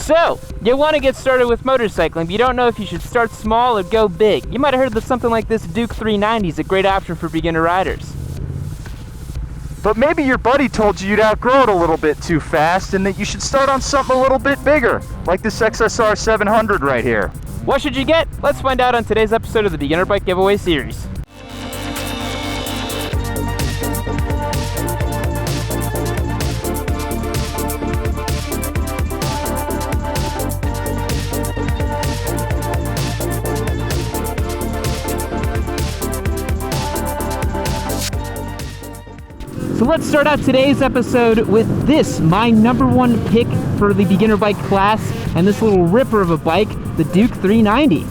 So, you want to get started with motorcycling, but you don't know if you should start small or go big. You might have heard that something like this Duke 390 is a great option for beginner riders. But maybe your buddy told you you'd outgrow it a little bit too fast and that you should start on something a little bit bigger, like this XSR 700 right here. What should you get? Let's find out on today's episode of the Beginner Bike Giveaway Series. So let's start out today's episode with this, my number one pick for the beginner bike class, and this little ripper of a bike, the Duke 390.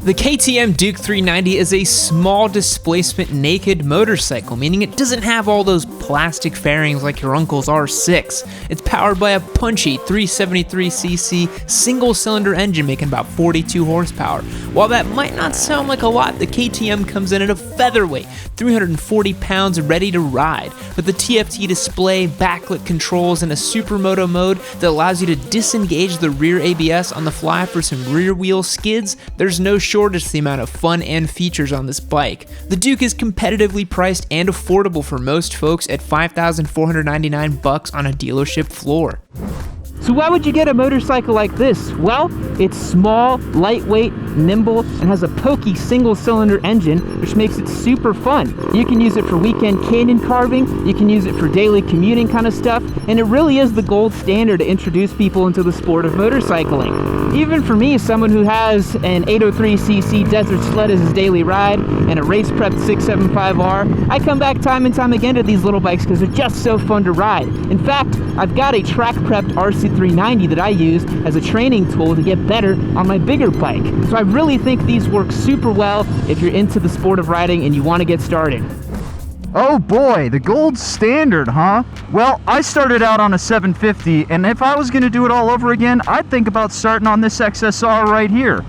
The KTM Duke 390 is a small displacement naked motorcycle, meaning it doesn't have all those plastic fairings like your uncle's R6. It's powered by a punchy 373cc single-cylinder engine making about 42 horsepower. While that might not sound like a lot, the KTM comes in at a featherweight, 340 pounds ready to ride, with the TFT display, backlit controls, and a supermoto mode that allows you to disengage the rear ABS on the fly for some rear wheel skids. There's no shortage to the amount of fun and features on this bike. The Duke is competitively priced and affordable for most folks at $5,499 on a dealership floor. So why would you get a motorcycle like this? Well, it's small, lightweight, nimble, and has a pokey single-cylinder engine, which makes it super fun. You can use it for weekend canyon carving, you can use it for daily commuting kind of stuff, and it really is the gold standard to introduce people into the sport of motorcycling. Even for me, someone who has an 803cc Desert Sled as his daily ride and a race-prepped 675R, I come back time and time again to these little bikes because they're just so fun to ride. In fact, I've got a track-prepped RC390 that I use as a training tool to get better on my bigger bike. So I really think these work super well if you're into the sport of riding and you want to get started. Oh boy, the gold standard, huh? Well, I started out on a 750, and if I was going to do it all over again, I'd think about starting on this XSR right here.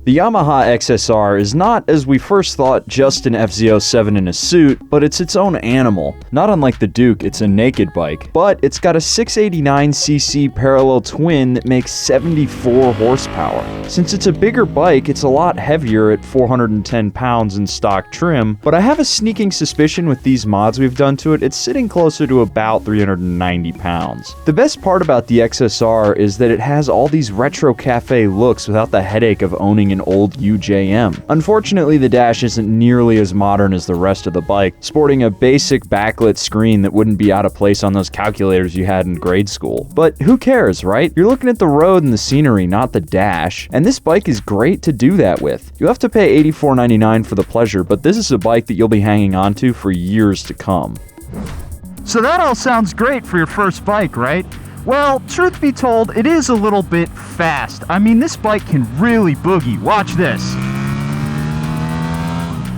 The Yamaha XSR is not, as we first thought, just an FZ07 in a suit, but it's its own animal. Not unlike the Duke, it's a naked bike, but it's got a 689cc parallel twin that makes 74 horsepower. Since it's a bigger bike, it's a lot heavier at 410 pounds in stock trim, but I have a sneaking suspicion with these mods we've done to it, it's sitting closer to about 390 pounds. The best part about the XSR is that it has all these retro cafe looks without the headache of owning an old UJM. Unfortunately, the dash isn't nearly as modern as the rest of the bike, sporting a basic backlit screen that wouldn't be out of place on those calculators you had in grade school. But who cares, right? You're looking at the road and the scenery, not the dash, and this bike is great to do that with. You'll have to pay $84.99 for the pleasure, but this is a bike that you'll be hanging on to for years to come. So that all sounds great for your first bike, right? Well, truth be told, it is a little bit fast. I mean, this bike can really boogie. Watch this.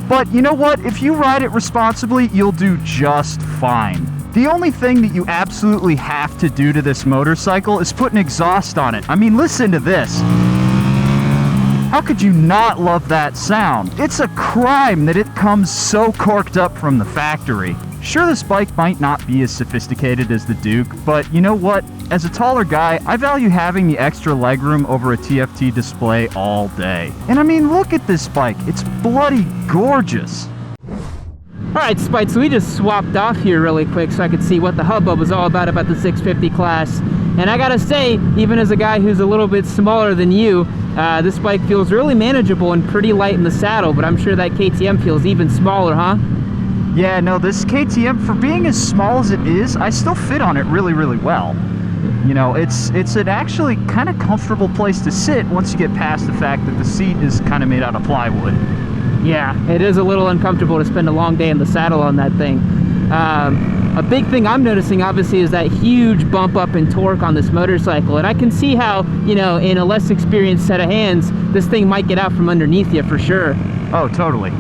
But you know what? If you ride it responsibly, you'll do just fine. The only thing that you absolutely have to do to this motorcycle is put an exhaust on it. I mean, listen to this. How could you not love that sound? It's a crime that it comes so corked up from the factory. Sure, this bike might not be as sophisticated as the Duke, but you know what? As a taller guy, I value having the extra legroom over a TFT display all day. And I mean, look at this bike. It's bloody gorgeous. Alright, Spite, so we just swapped off here really quick so I could see what the hubbub was all about the 650 class. And I gotta say, even as a guy who's a little bit smaller than you, this bike feels really manageable and pretty light in the saddle, but I'm sure that KTM feels even smaller, huh? Yeah, no, this KTM, for being as small as it is, I still fit on it really, really well. You know, it's an actually kind of comfortable place to sit once you get past the fact that the seat is kind of made out of plywood. Yeah, it is a little uncomfortable to spend a long day in the saddle on that thing. A big thing I'm noticing, obviously, is that huge bump up in torque on this motorcycle. And I can see how, you know, in a less experienced set of hands, this thing might get out from underneath you for sure. Oh, totally.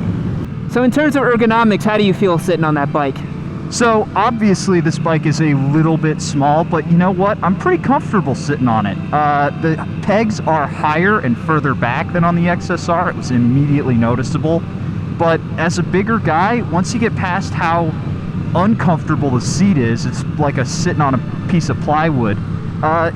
So in terms of ergonomics, how do you feel sitting on that bike? So obviously this bike is a little bit small, but you know what? I'm pretty comfortable sitting on it. The pegs are higher and further back than on the XSR. It was immediately noticeable. But as a bigger guy, once you get past how uncomfortable the seat is, it's like sitting on a piece of plywood.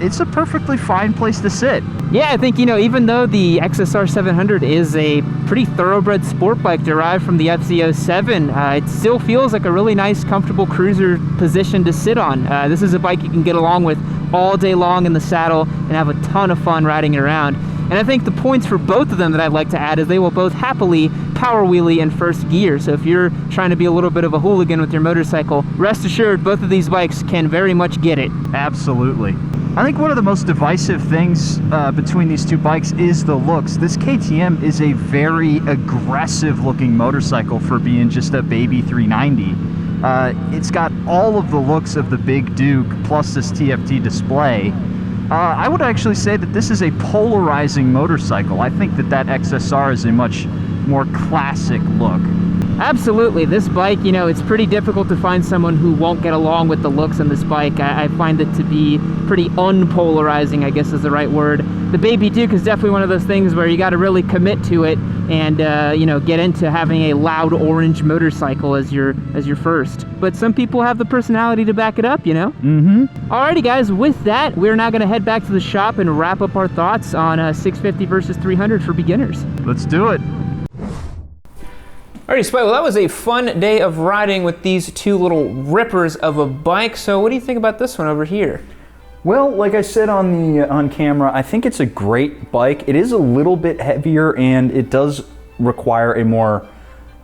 it's a perfectly fine place to sit. Yeah, I think, even though the XSR 700 is a pretty thoroughbred sport bike derived from the FZ07, it still feels like a really nice, comfortable cruiser position to sit on. This is a bike you can get along with all day long in the saddle and have a ton of fun riding it around. And I think the points for both of them that I'd like to add is they will both happily power wheelie in first gear. So if you're trying to be a little bit of a hooligan with your motorcycle, rest assured both of these bikes can very much get it. Absolutely. I think one of the most divisive things between these two bikes is the looks. This KTM is a very aggressive looking motorcycle for being just a baby 390. It's got all of the looks of the Big Duke plus this TFT display. I would actually say that this is a polarizing motorcycle. I think that XSR is a much more classic look. Absolutely. This bike, it's pretty difficult to find someone who won't get along with the looks on this bike. I find it to be pretty unpolarizing, I guess is the right word. The Baby Duke is definitely one of those things where you got to really commit to it and, get into having a loud orange motorcycle as your first. But some people have the personality to back it up, Mm-hmm. Alrighty, guys, with that, we're now going to head back to the shop and wrap up our thoughts on 650 versus 300 for beginners. Let's do it. Alrighty, Spike, well, that was a fun day of riding with these two little rippers of a bike. So what do you think about this one over here? Well, like I said on camera, I think it's a great bike. It is a little bit heavier and it does require a more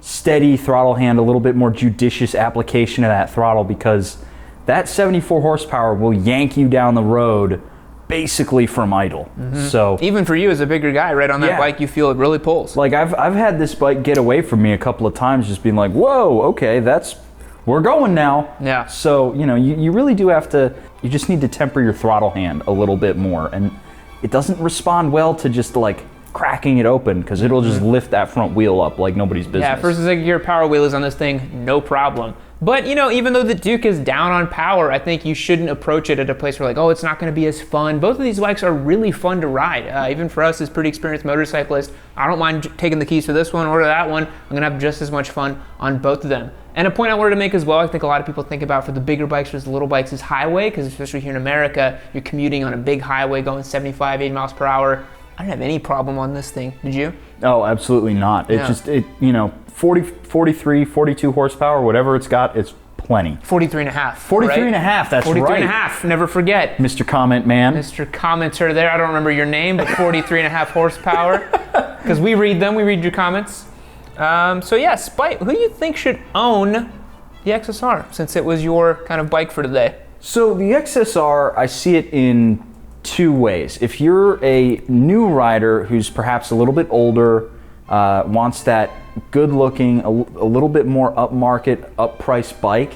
steady throttle hand, a little bit more judicious application of that throttle, because that 74 horsepower will yank you down the road basically from idle. Mm-hmm. So even for you as a bigger guy, right on that bike, you feel it really pulls. Like I've had this bike get away from me a couple of times, just being like, whoa, okay, we're going now. Yeah. So, you really do have to, you just need to temper your throttle hand a little bit more. And it doesn't respond well to just like cracking it open, because it'll just lift that front wheel up like nobody's business. Yeah, first and second gear power wheelies on this thing, no problem. But, even though the Duke is down on power, I think you shouldn't approach it at a place where like, oh, it's not going to be as fun. Both of these bikes are really fun to ride. Even for us as pretty experienced motorcyclists, I don't mind taking the keys to this one or to that one. I'm going to have just as much fun on both of them. And a point I wanted to make as well, I think a lot of people think about for the bigger bikes versus the little bikes is highway, because especially here in America, you're commuting on a big highway going 75, 80 miles per hour. I don't have any problem on this thing. Did you? Oh, absolutely not. It's just, 40, 43, 42 horsepower, whatever it's got, it's plenty. 43 and a half. 43 right? and a half, that's 43 right. and a half, never forget. Mr. Comment Man. Mr. Commenter there, I don't remember your name, but 43 and a half horsepower. Because we read them, we read your comments. So yeah, Spike, who do you think should own the XSR, since it was your kind of bike for today? So the XSR, I see it in two ways. If you're a new rider who's perhaps a little bit older, wants that good looking, a little bit more upmarket, up-priced bike,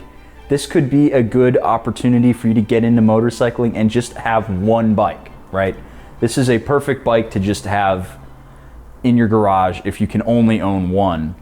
this could be a good opportunity for you to get into motorcycling and just have one bike, right? This is a perfect bike to just have in your garage if you can only own one.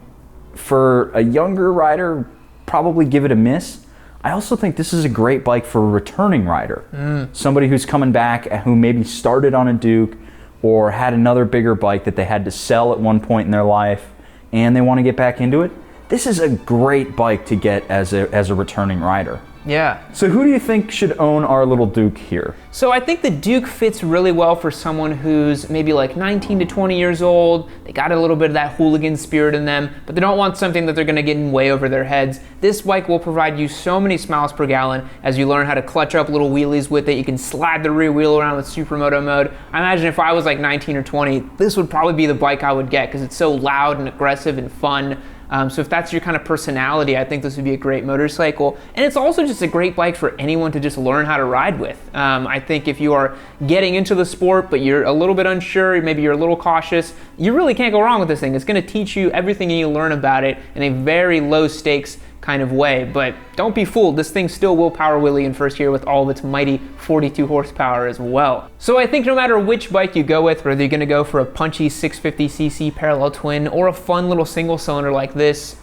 For a younger rider, probably give it a miss. I also think this is a great bike for a returning rider. Somebody who's coming back, who maybe started on a Duke or had another bigger bike that they had to sell at one point in their life and they want to get back into it. This is a great bike to get as a returning rider. Yeah. So who do you think should own our little Duke here? So I think the Duke fits really well for someone who's maybe like 19 to 20 years old. They got a little bit of that hooligan spirit in them, but they don't want something that they're going to get in way over their heads. This bike will provide you so many miles per gallon as you learn how to clutch up little wheelies with it. You can slide the rear wheel around with supermoto mode. I imagine if I was like 19 or 20, this would probably be the bike I would get because it's so loud and aggressive and fun. So if that's your kind of personality, I think this would be a great motorcycle. And it's also just a great bike for anyone to just learn how to ride with. I think if you are getting into the sport, but you're a little bit unsure, maybe you're a little cautious, you really can't go wrong with this thing. It's going to teach you everything you need to learn about it in a very low stakes kind of way. But don't be fooled, this thing still will power wheelie in first gear with all of its mighty 42 horsepower as well. So I think no matter which bike you go with, whether you're going to go for a punchy 650cc parallel twin or a fun little single cylinder like this,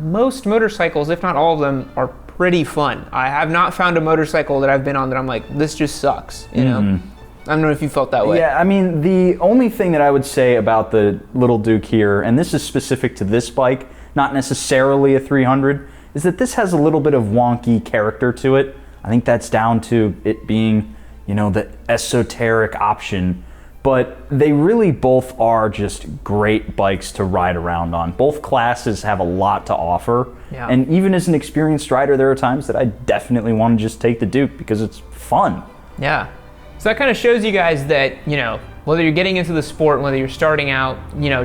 most motorcycles, if not all of them, are pretty fun. I have not found a motorcycle that I've been on that I'm like, this just sucks, you know? I don't know if you felt that way. Yeah, I mean, the only thing that I would say about the little Duke here, and this is specific to this bike, not necessarily a 300, is that this has a little bit of wonky character to it. I think that's down to it being, the esoteric option, but they really both are just great bikes to ride around on. Both classes have a lot to offer. Yeah. And even as an experienced rider, there are times that I definitely want to just take the Duke because it's fun. Yeah. So that kind of shows you guys that, whether you're getting into the sport, whether you're starting out,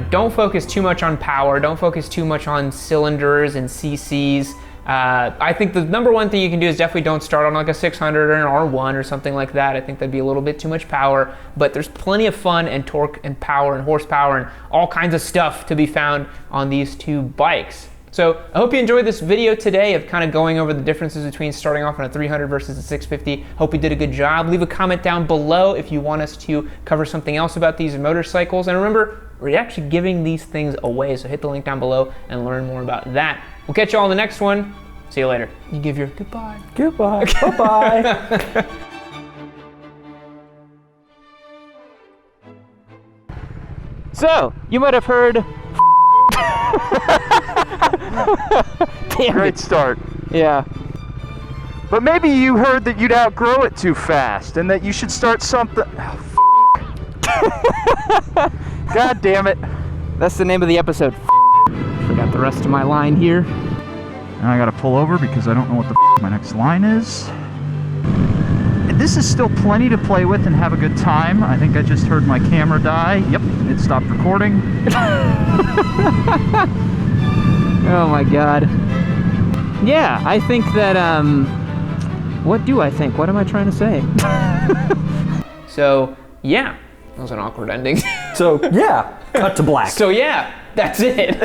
don't focus too much on power, don't focus too much on cylinders and CCs. I think the number one thing you can do is definitely don't start on like a 600 or an R1 or something like that. I think that'd be a little bit too much power, but there's plenty of fun and torque and power and horsepower and all kinds of stuff to be found on these two bikes. So I hope you enjoyed this video today of kind of going over the differences between starting off on a 300 versus a 650. Hope we did a good job. Leave a comment down below if you want us to cover something else about these motorcycles. And remember, we're actually giving these things away, so hit the link down below and learn more about that. We'll catch you all in the next one. See you later. You give your goodbye. Goodbye. Bye-bye. So, you might have heard... Damn Great it. start. Yeah. But maybe you heard that you'd outgrow it too fast and that you should start something. God damn it. That's the name of the episode. Forgot the rest of my line here. Now I gotta pull over because I don't know what the my next line is. And this is still plenty to play with and have a good time. I think I just heard my camera die. Yep, it stopped recording. Oh my god. Yeah, I think that, what do I think? What am I trying to say? So, yeah. That was an awkward ending. So, yeah, cut to black. So, yeah, that's it.